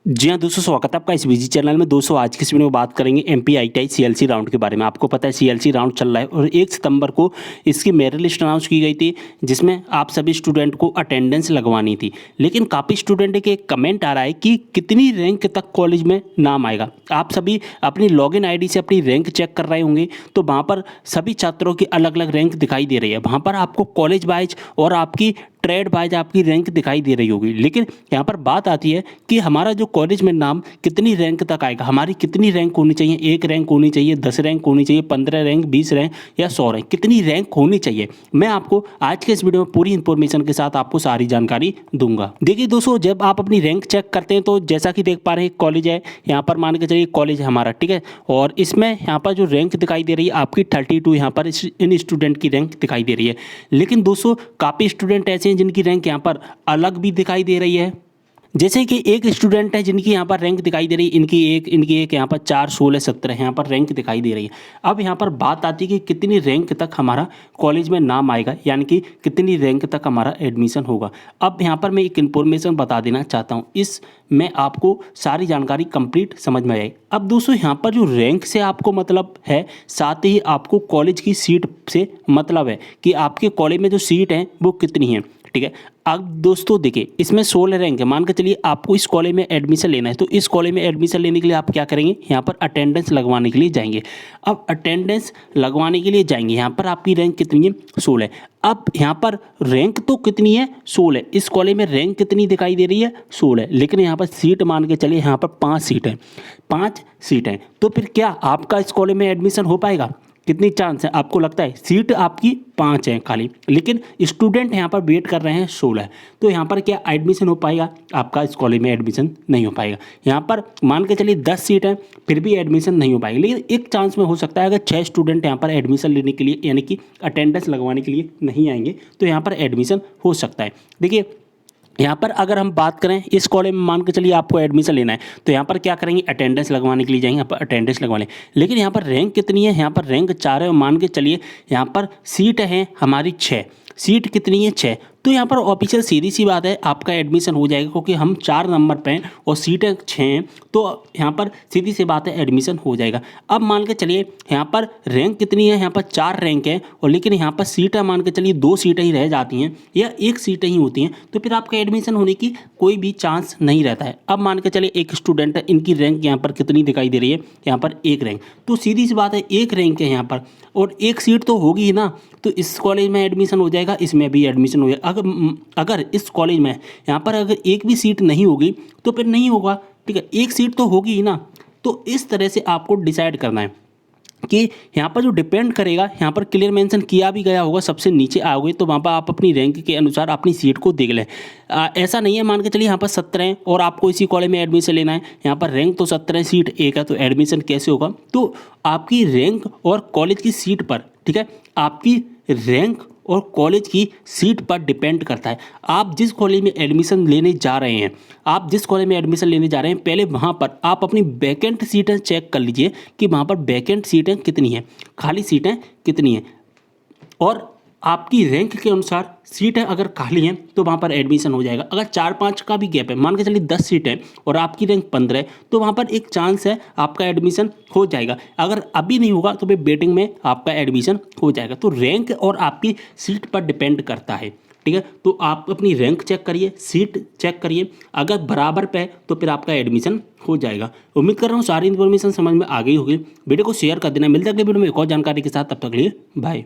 जी हाँ दोस्तों, स्वागत है आपका इस बिजी चैनल में। दोस्तों आज की इस वीडियो में बात करेंगे एमपी आईटीआई सीएलसी राउंड के बारे में। आपको पता है सीएलसी राउंड चल रहा है और 1 सितंबर को इसकी मेरिट लिस्ट अनाउंस की गई थी, जिसमें आप सभी स्टूडेंट को अटेंडेंस लगवानी थी। लेकिन काफ़ी स्टूडेंट के एक कमेंट आ रहा है कि कितनी रैंक तक कॉलेज में नाम आएगा। आप सभी अपनी लॉगिन आईडी से अपनी रैंक चेक कर रहे होंगे, तो वहाँ पर सभी छात्रों की अलग अलग रैंक दिखाई दे रही है। वहाँ पर आपको कॉलेज वाइज और आपकी ट्रेड वाइज आपकी रैंक दिखाई दे रही होगी। लेकिन यहाँ पर बात आती है कि हमारा जो कॉलेज में नाम कितनी रैंक तक आएगा, हमारी कितनी रैंक होनी चाहिए। 1 रैंक होनी चाहिए, 10 रैंक होनी चाहिए, 15 रैंक, 20 रैंक या 100 रैंक, कितनी रैंक होनी चाहिए। मैं आपको आज के इस वीडियो में पूरी इंफॉर्मेशन के साथ आपको सारी जानकारी दूंगा। देखिए दोस्तों, जब आप अपनी रैंक चेक करते हैं तो जैसा कि देख पा रहे हैं कॉलेज है, यहाँ पर मान के चलिए कॉलेज है हमारा, ठीक है। और इसमें यहाँ पर जो रैंक दिखाई दे रही है आपकी 32 यहाँ पर इन स्टूडेंट की रैंक दिखाई दे रही है। लेकिन दोस्तों काफ़ी स्टूडेंट ऐसे हैं जिनकी रैंक यहाँ पर अलग भी दिखाई दे रही है। जैसे कि एक स्टूडेंट है जिनकी यहाँ पर रैंक दिखाई दे रही है, इनकी एक यहाँ पर 4, 16, 17 यहाँ पर रैंक दिखाई दे रही है। अब यहाँ पर बात आती है कि कितनी रैंक तक हमारा कॉलेज में नाम आएगा, यानी कि कितनी रैंक तक हमारा एडमिशन होगा। अब यहाँ पर मैं एक इन्फॉर्मेशन बता देना चाहता हूँ, इसमें आपको सारी जानकारी कंप्लीट समझ में आएगी। अब दोस्तों यहाँ पर जो रैंक से आपको मतलब है, साथ ही आपको कॉलेज की सीट से मतलब है कि आपके कॉलेज में जो सीट हैं वो कितनी हैं, ठीक है। अब दोस्तों देखिए, इसमें 16 रैंक है। मान के चलिए आपको इस कॉलेज में एडमिशन लेना है, तो इस कॉलेज में एडमिशन लेने के लिए आप क्या करेंगे, यहाँ पर अटेंडेंस लगवाने के लिए जाएंगे। अब अटेंडेंस लगवाने के लिए जाएंगे, यहाँ पर आपकी रैंक कितनी है, 16। अब यहाँ पर रैंक तो कितनी है, 16। इस कॉलेज में रैंक कितनी दिखाई दे रही है, 16। लेकिन यहाँ पर सीट मान के चलिए यहाँ पर 5 सीट हैं, 5 सीट हैं। तो फिर क्या आपका इस कॉलेज में एडमिशन हो पाएगा? कितनी चांस है आपको लगता है? सीट आपकी 5 है खाली, लेकिन स्टूडेंट यहाँ पर वेट कर रहे हैं 16। तो यहाँ पर क्या एडमिशन हो पाएगा? आपका इस कॉलेज में एडमिशन नहीं हो पाएगा। यहाँ पर मान के चलिए 10 सीट है, फिर भी एडमिशन नहीं हो पाएगी। लेकिन एक चांस में हो सकता है, अगर 6 स्टूडेंट यहाँ पर एडमिशन लेने के लिए यानी कि अटेंडेंस लगवाने के लिए नहीं आएंगे, तो यहाँ पर एडमिशन हो सकता है। देखिए यहाँ पर अगर हम बात करें, इस कॉलेज में मान के चलिए आपको एडमिशन लेना है, तो यहाँ पर क्या करेंगे, अटेंडेंस लगवाने के लिए जाएंगे, यहाँ पर अटेंडेंस लगवा लें। लेकिन यहाँ पर रैंक कितनी है, यहाँ पर रैंक 4 है और मान के चलिए यहाँ पर सीट है हमारी 6। सीट कितनी है, 6। तो यहाँ पर ऑफिशियल सीधी सी बात है, आपका एडमिशन हो जाएगा, क्योंकि हम 4 नंबर पे हैं और सीटें 6 हैं, तो यहाँ पर सीधी सी बात है एडमिशन हो जाएगा। अब मान के चलिए यहाँ पर रैंक कितनी है, यहाँ पर 4 रैंक है और लेकिन यहाँ पर सीटें मान के चलिए 2 सीटें ही रह जाती हैं या 1 सीटें ही होती हैं, तो फिर आपका एडमिशन होने की कोई भी चांस नहीं रहता है। अब मान के चलिए एक स्टूडेंट है, इनकी रैंक यहाँ पर कितनी दिखाई दे रही है, यहाँ पर 1 रैंक। तो सीधी सी बात है 1 रैंक है यहाँ पर और 1 सीट तो होगी ही ना, तो इस कॉलेज में एडमिशन हो जाएगा, इसमें भी एडमिशन हो जाएगा। अगर इस कॉलेज में यहाँ पर अगर एक भी सीट नहीं होगी तो फिर नहीं होगा, ठीक है। 1 सीट तो होगी ही ना। तो इस तरह से आपको डिसाइड करना है कि यहाँ पर जो डिपेंड करेगा, यहाँ पर क्लियर मेंशन किया भी गया होगा, सबसे नीचे आओगे तो वहाँ पर आप अपनी रैंक के अनुसार अपनी सीट को देख लें। ऐसा नहीं है मान के चलिए यहाँ पर 17 हैं और आपको इसी कॉलेज में एडमिशन लेना है, यहाँ पर रैंक तो 17 है, सीट 1 है, तो एडमिशन कैसे होगा? तो आपकी रैंक और कॉलेज की सीट पर, ठीक है, आपकी रैंक और कॉलेज की सीट पर डिपेंड करता है। आप जिस कॉलेज में एडमिशन लेने जा रहे हैं, पहले वहाँ पर आप अपनी वैकेंट सीटें चेक कर लीजिए कि वहाँ पर वैकेंट सीटें कितनी हैं, खाली सीटें कितनी हैं, और आपकी रैंक के अनुसार सीटें अगर खाली हैं तो वहाँ पर एडमिशन हो जाएगा। अगर 4-5 का भी गैप है, मान के चलिए 10 सीटें और आपकी रैंक 15 है, तो वहाँ पर एक चांस है आपका एडमिशन हो जाएगा। अगर अभी नहीं होगा तो फिर वेटिंग में आपका एडमिशन हो जाएगा। तो रैंक और आपकी सीट पर डिपेंड करता है, ठीक है। तो आप अपनी रैंक चेक करिए, सीट चेक करिए, अगर बराबर पे है तो फिर आपका एडमिशन हो जाएगा। उम्मीद कर रहा हूँ सारी इन्फॉर्मेशन समझ में आ गई होगी। वीडियो को शेयर कर देना। मिलते अगले वीडियो में एक और जानकारी के साथ, तब तक के लिए बाय।